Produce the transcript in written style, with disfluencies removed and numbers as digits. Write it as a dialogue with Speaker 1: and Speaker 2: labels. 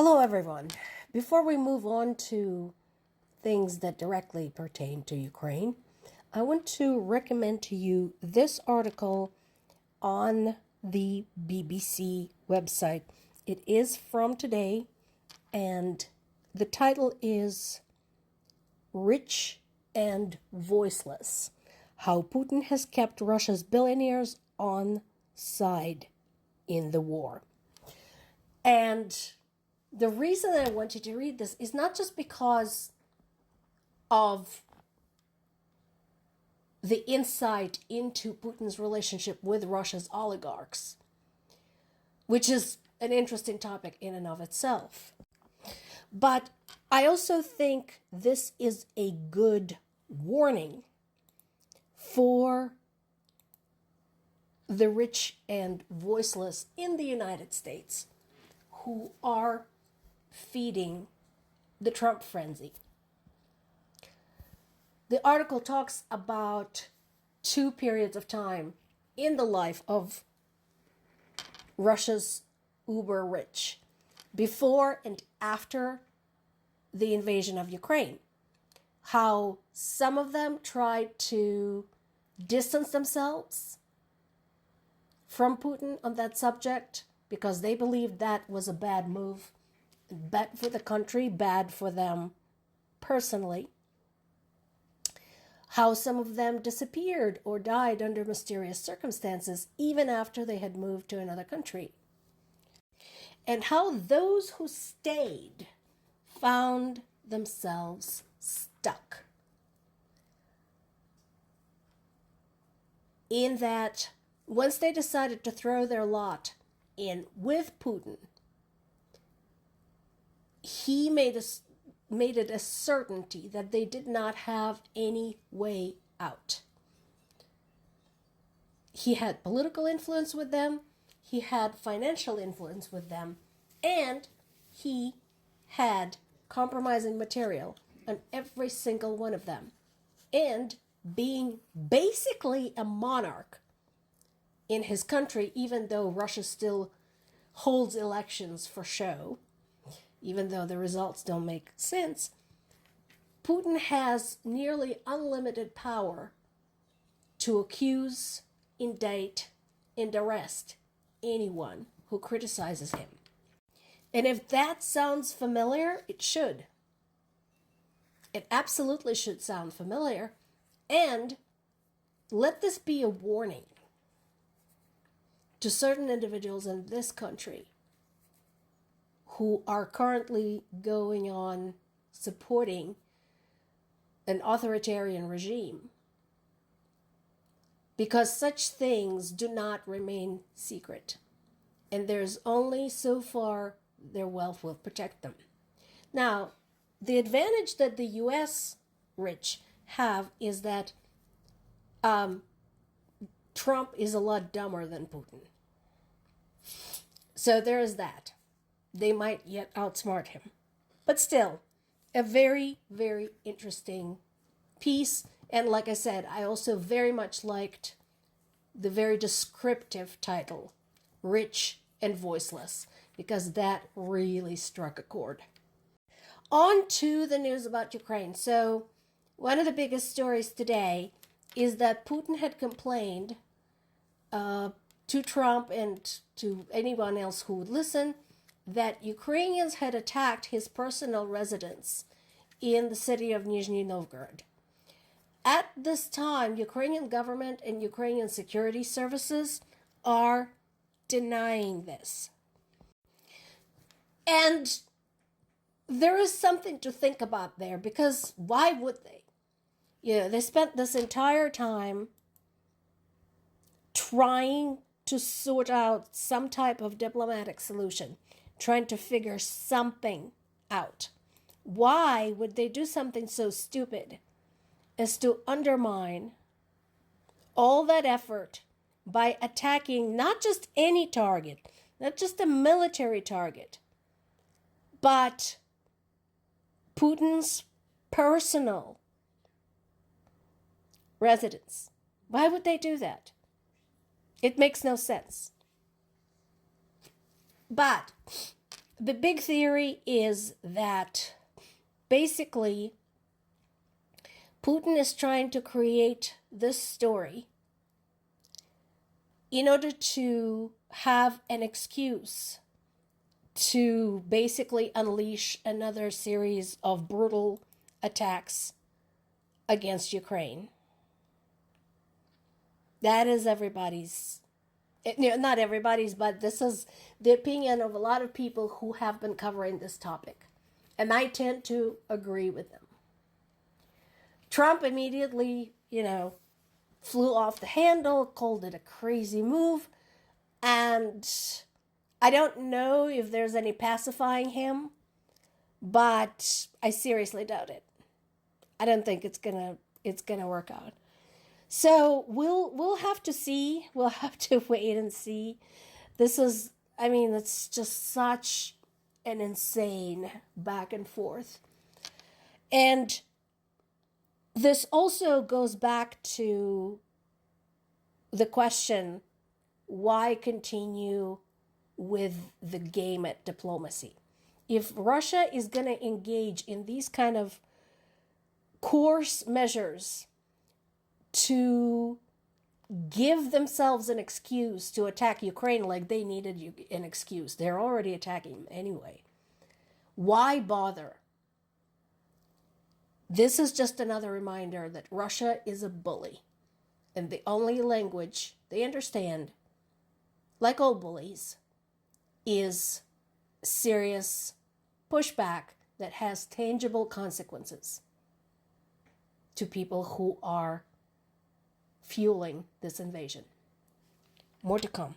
Speaker 1: Hello, everyone. Before we move on to things that directly pertain to Ukraine, I want to recommend to you this article on the BBC website. It is from today, and the title is Rich and Voiceless: How Putin Has Kept Russia's Billionaires on Side in the War. And the reason I want you to read this is not just because of the insight into Putin's relationship with Russia's oligarchs, which is an interesting topic in and of itself. But I also think this is a good warning for the rich and voiceless in the United States who are feeding the Trump frenzy. The article talks about two periods of time in the life of Russia's uber rich, before and after the invasion of Ukraine. How some of them tried to distance themselves from Putin on that subject because they believed that was a bad move. Bad for the country, bad for them personally. How some of them disappeared or died under mysterious circumstances even after they had moved to another country. And how those who stayed found themselves stuck. In that, once they decided to throw their lot in with Putin, he made it a certainty that they did not have any way out. He had political influence with them, he had financial influence with them, and he had compromising material on every single one of them. And being basically a monarch in his country, even though Russia still holds elections for show, even though the results don't make sense, Putin has nearly unlimited power to accuse, indict, and arrest anyone who criticizes him. And if that sounds familiar, it should. It absolutely should sound familiar. And let this be a warning to certain individuals in this country who are currently going on supporting an authoritarian regime, because such things do not remain secret, and there's only so far their wealth will protect them. Now, the advantage that the U.S. rich have is that Trump is a lot dumber than Putin. So there is that. They might yet outsmart him. But still, a very, very interesting piece. And like I said, I also very much liked the very descriptive title, Rich and Voiceless, because that really struck a chord. On to the news about Ukraine. So one of the biggest stories today is that Putin had complained to Trump and to anyone else who would listen that Ukrainians had attacked his personal residence in the city of Nizhny Novgorod. At this time, Ukrainian government and Ukrainian security services are denying this. And there is something to think about there, because why would they? They spent this entire time trying to sort out some type of diplomatic solution, trying to figure something out. Why would they do something so stupid as to undermine all that effort by attacking not just any target, not just a military target, but Putin's personal residence? Why would they do that? It makes no sense. But the big theory is that basically Putin is trying to create this story in order to have an excuse to basically unleash another series of brutal attacks against Ukraine. That is everybody's, not everybody's, but this is the opinion of a lot of people who have been covering this topic. And I tend to agree with them. Trump immediately, flew off the handle, called it a crazy move, and I don't know if there's any pacifying him, but I seriously doubt it. I don't think it's gonna work out. So we'll have to see. We'll have to wait and see. It's just such an insane back and forth. And this also goes back to the question, why continue with the game at diplomacy? If Russia is going to engage in these kind of coarse measures to give themselves an excuse to attack Ukraine like they needed an excuse, they're already attacking anyway. Why bother? This is just another reminder that Russia is a bully. And the only language they understand, like all bullies, is serious pushback that has tangible consequences to people who are fueling this invasion. More to come.